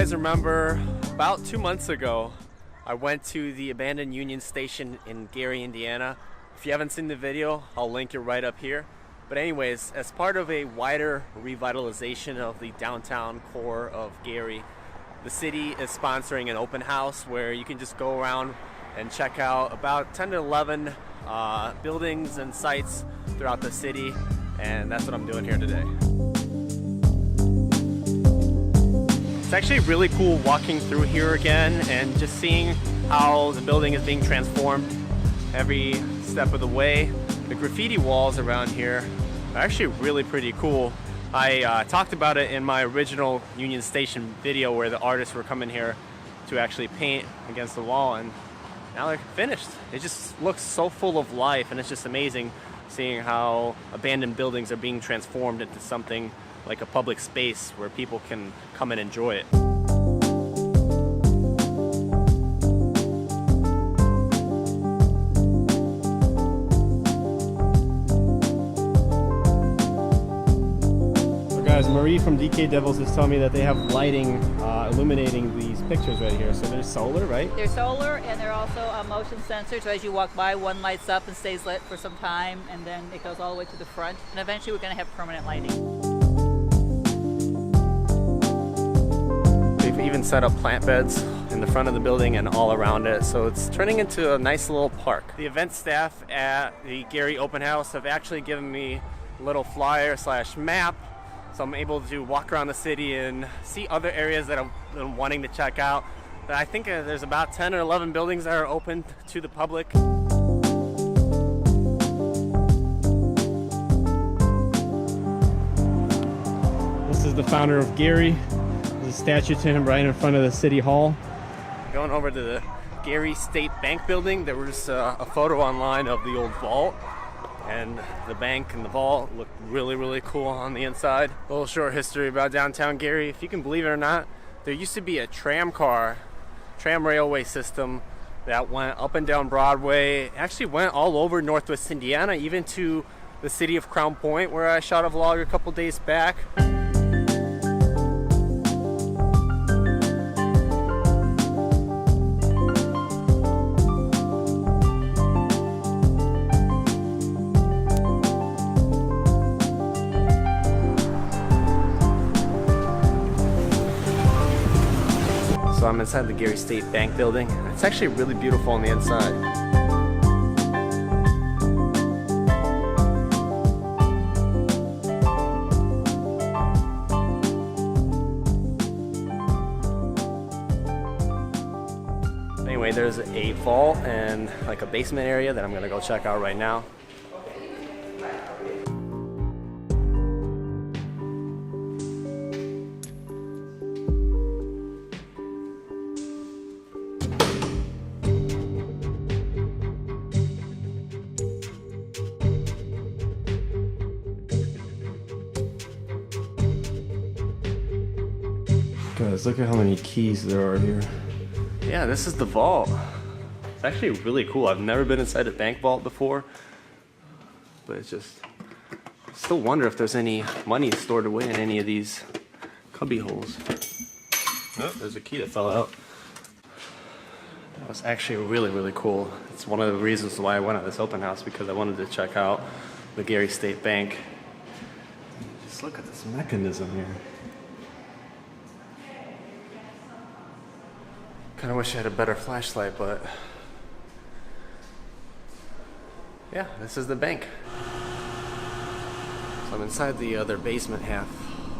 guys remember about 2 months ago, I went to the abandoned Union Station in Gary, Indiana. If you haven't seen the video, I'll link it right up here. But anyways, as part of a wider revitalization of the downtown core of Gary, the city is sponsoring an open house where you can just go around and check out about 10 to 11 buildings and sites throughout the city, and that's what I'm doing here today. It's actually really cool walking through here again and just seeing how the building is being transformed every step of the way. The graffiti walls around here are actually really pretty cool. I talked about it in my original Union Station video where the artists were coming here to actually paint against the wall, and now they're finished. It just looks so full of life, and it's just amazing seeing how abandoned buildings are being transformed into something like a public space where people can come and enjoy it. So guys, Marie from DK Devils is telling me that they have lighting illuminating these pictures right here. So there's solar, right? They're solar, and they're also a motion sensor, so as you walk by, one lights up and stays lit for some time, and then it goes all the way to the front, and eventually we're going to have permanent lighting. They've even set up plant beds in the front of the building and all around it, so it's turning into a nice little park. The event staff at the Gary Open House have actually given me a little flyer / map, so I'm able to walk around the city and see other areas that I'm wanting to check out. But I think there's about 10 or 11 buildings that are open to the public. This is the founder of Gary. There's a statue to him right in front of the city hall. Going over to the Gary State Bank building, there was a photo online of the old vault, and the bank and the vault look really cool on the inside. A little short history about downtown Gary. If you can believe it or not, there used to be a tram railway system that went up and down Broadway. It actually went all over Northwest Indiana, even to the city of Crown Point, where I shot a vlog a couple days back. So I'm inside the Gary State Bank building. It's actually really beautiful on the inside. Anyway, there's a vault and like a basement area that I'm gonna go check out right now. Guys, look at how many keys there are here. Yeah, this is the vault. It's actually really cool. I've never been inside a bank vault before, but it's just, I still wonder if there's any money stored away in any of these cubby holes. Oh, there's a key that fell out. That was actually really cool. It's one of the reasons why I went to this open house, because I wanted to check out the Gary State Bank. Just look at this mechanism here. Kind of wish I had a better flashlight, but yeah, this is the bank. So I'm inside the other basement half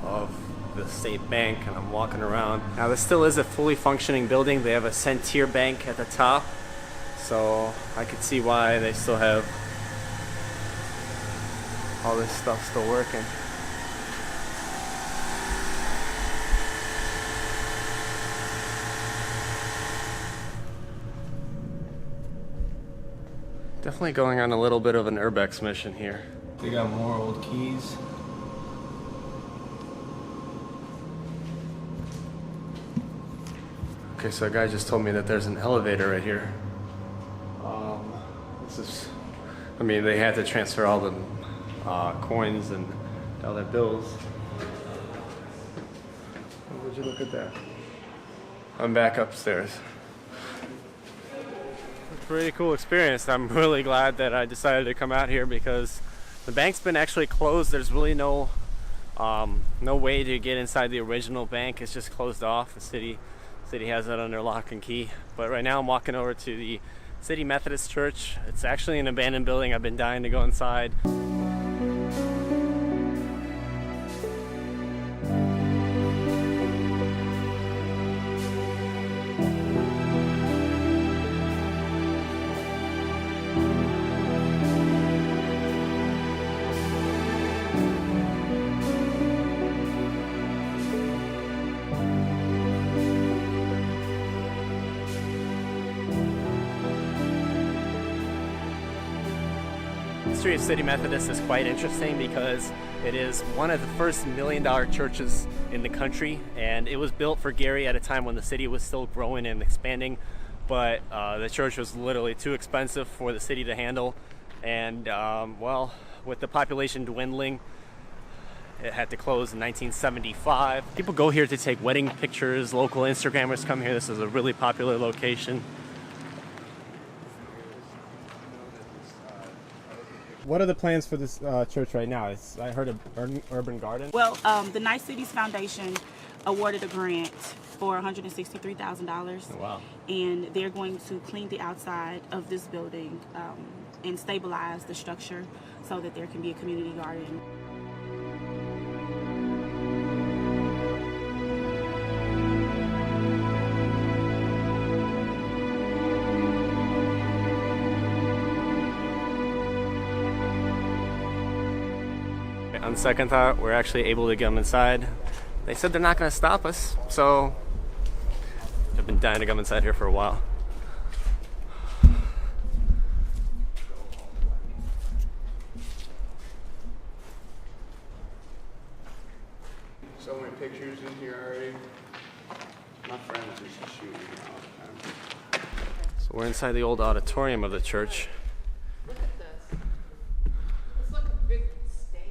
of the state bank, and I'm walking around. Now this still is a fully functioning building. They have a Centier Bank at the top, so I could see why they still have all this stuff still working. Definitely going on a little bit of an urbex mission here. They got more old keys. Okay, so a guy just told me that there's an elevator right here. I mean, they had to transfer all the coins and all their bills. Oh, would you look at that? I'm back upstairs. Pretty cool experience. I'm really glad that I decided to come out here because the bank's been actually closed. There's really no way to get inside the original bank. It's just closed off. The city has it under lock and key. But right now I'm walking over to the City Methodist Church. It's actually an abandoned building. I've been dying to go inside. The history of City Methodist is quite interesting because it is one of the first $1 million churches in the country, and it was built for Gary at a time when the city was still growing and expanding, but the church was literally too expensive for the city to handle, and well, with the population dwindling, it had to close in 1975. People go here to take wedding pictures. Local Instagrammers come here. This is a really popular location. What are the plans for this church right now? I heard of Urban Garden. Well, the Nice Cities Foundation awarded a grant for $163,000. Oh, wow. And they're going to clean the outside of this building and stabilize the structure so that there can be a community garden. On second thought, we're actually able to get them inside. They said they're not going to stop us, so I've been dying to come inside here for a while. So many pictures in here already. My friends used to shoot me all the time. So we're inside the old auditorium of the church. Look at this. It's like a big stage.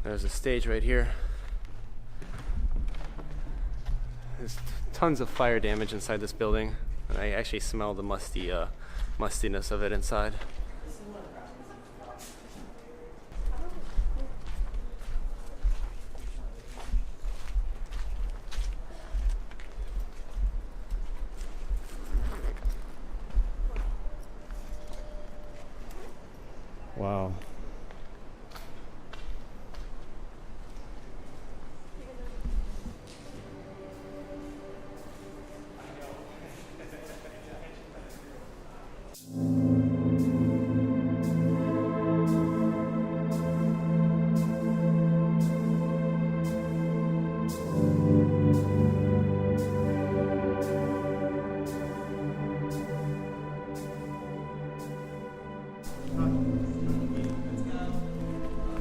There's a stage right here. There's tons of fire damage inside this building, and I actually smell the mustiness of it inside. Wow.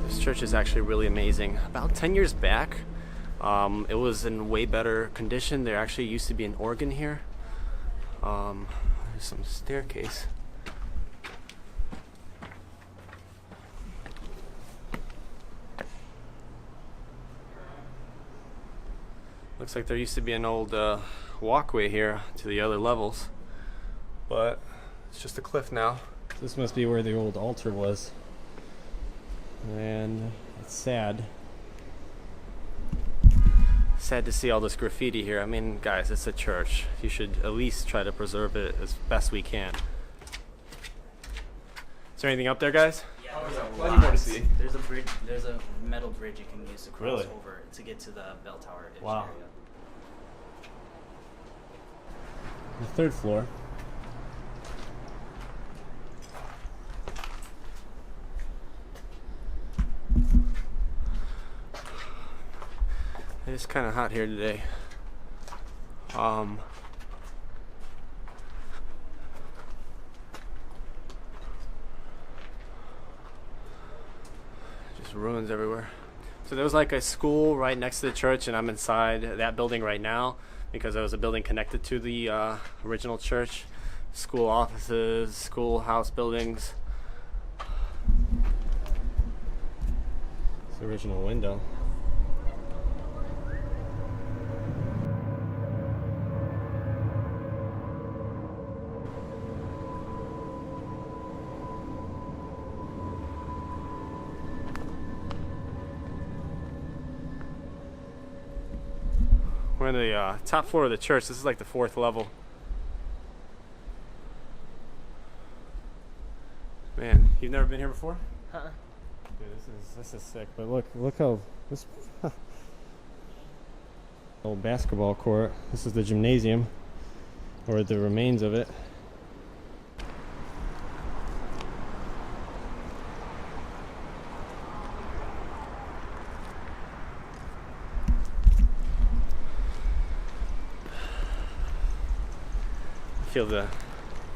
This church is actually really amazing. About 10 years back, it was in way better condition. There actually used to be an organ here. There's some staircase. Looks like there used to be an old walkway here to the other levels, but it's just a cliff now. This must be where the old altar was, and it's sad. Sad to see all this graffiti here. I mean, guys, it's a church. You should at least try to preserve it as best we can. Is there anything up there, guys? Yeah, Oh, there's yeah, a plenty lot. more to see. There's a bridge. There's a metal bridge you can use to cross Really? over to get to the bell tower Wow. area. The third floor. It's kind of hot here today. Just ruins everywhere. So there was like a school right next to the church, and I'm inside that building right now because there was a building connected to the original church. School offices, schoolhouse buildings. It's the original window. We're in the top floor of the church. This is like the 4th level. Man, you've never been here before? Dude, this is sick. But look how this old basketball court. This is the gymnasium, or the remains of it.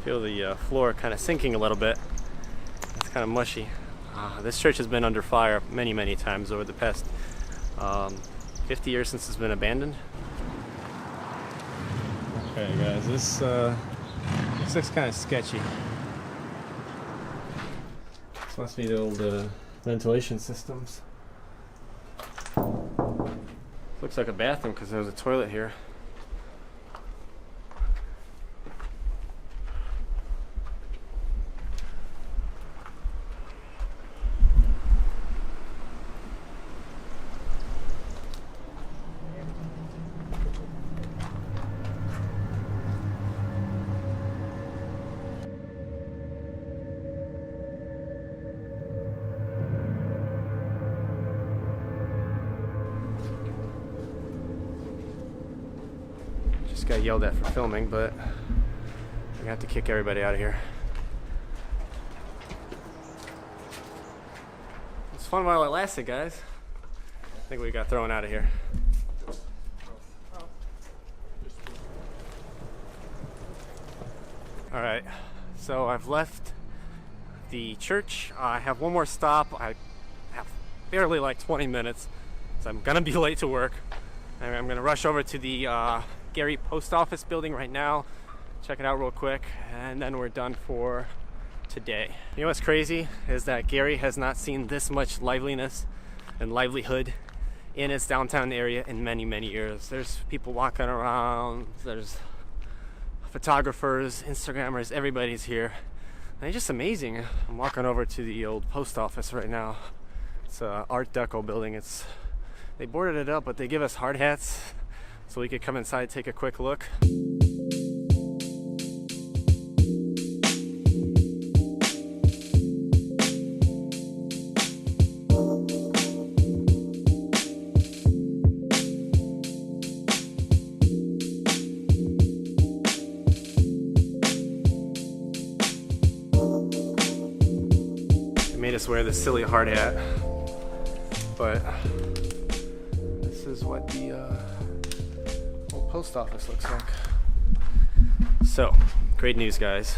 Feel the floor kind of sinking a little bit. It's kind of mushy. This church has been under fire many times over the past 50 years since it's been abandoned. Okay, guys, this looks kind of sketchy. This must be the old ventilation systems. Looks like a bathroom because there's a toilet here. Just got yelled at for filming, but I'm gonna have to kick everybody out of here. It's fun while it lasted, guys. I think we got thrown out of here. Alright, so I've left the church. I have one more stop. I have barely like 20 minutes, so I'm gonna be late to work. And I'm gonna rush over to the Gary post office building right now, check it out real quick, and then we're done for today. You know what's crazy is that Gary has not seen this much liveliness and livelihood in its downtown area in many years. There's people walking around, there's photographers, Instagrammers, everybody's here. And it's just amazing. I'm walking over to the old post office right now. It's an Art Deco building. They boarded it up, but they give us hard hats so we could come inside, take a quick look. They made us wear this silly hard hat, but this is what the old post office looks like. So, great news, guys.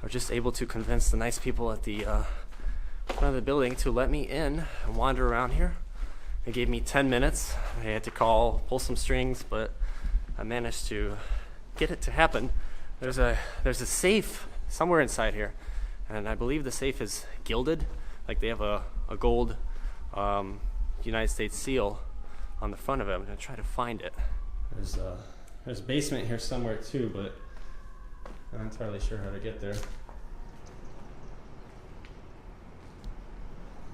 I was just able to convince the nice people at the front of the building to let me in and wander around here. They gave me 10 minutes. I had to pull some strings, but I managed to get it to happen. There's a safe somewhere inside here, and I believe the safe is gilded. Like they have a gold United States seal on the front of it. I'm gonna try to find it. There's a basement here somewhere too, but I'm not entirely sure how to get there.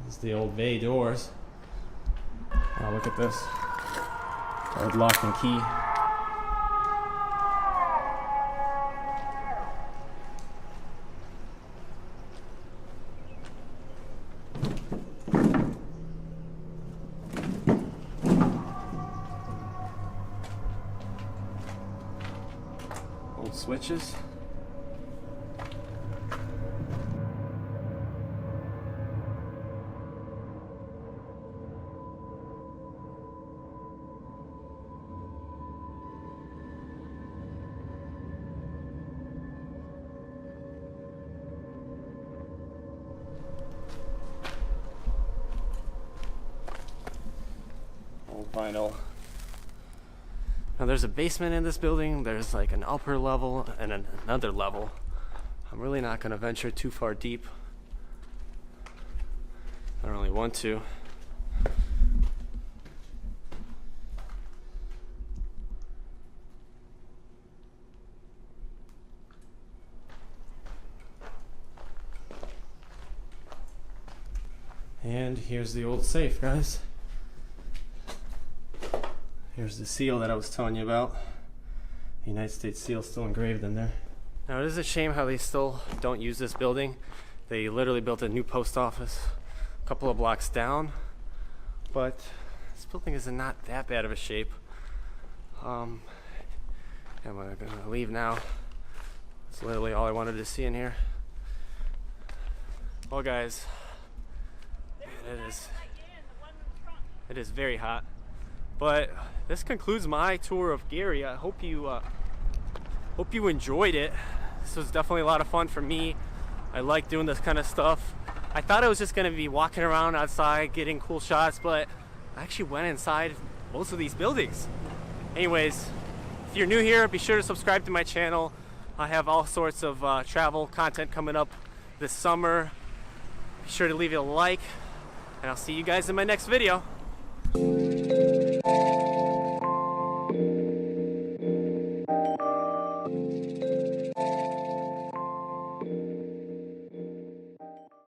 This is the old bay doors. Oh, look at this. Old lock and key. Old switches. Old vinyl. Now there's a basement in this building, there's like an upper level and another level. I'm really not going to venture too far deep. I don't really want to. And here's the old safe, guys. There's the seal that I was telling you about. The United States seal still engraved in there. Now it is a shame how they still don't use this building. They literally built a new post office a couple of blocks down, but this building is in not that bad of a shape. I'm gonna leave now. That's literally all I wanted to see in here. Well guys, it is very hot. But this concludes my tour of Gary. I hope you enjoyed it. This was definitely a lot of fun for me. I like doing this kind of stuff. I thought I was just gonna be walking around outside getting cool shots, but I actually went inside most of these buildings. Anyways, if you're new here, be sure to subscribe to my channel. I have all sorts of travel content coming up this summer. Be sure to leave it a like, and I'll see you guys in my next video.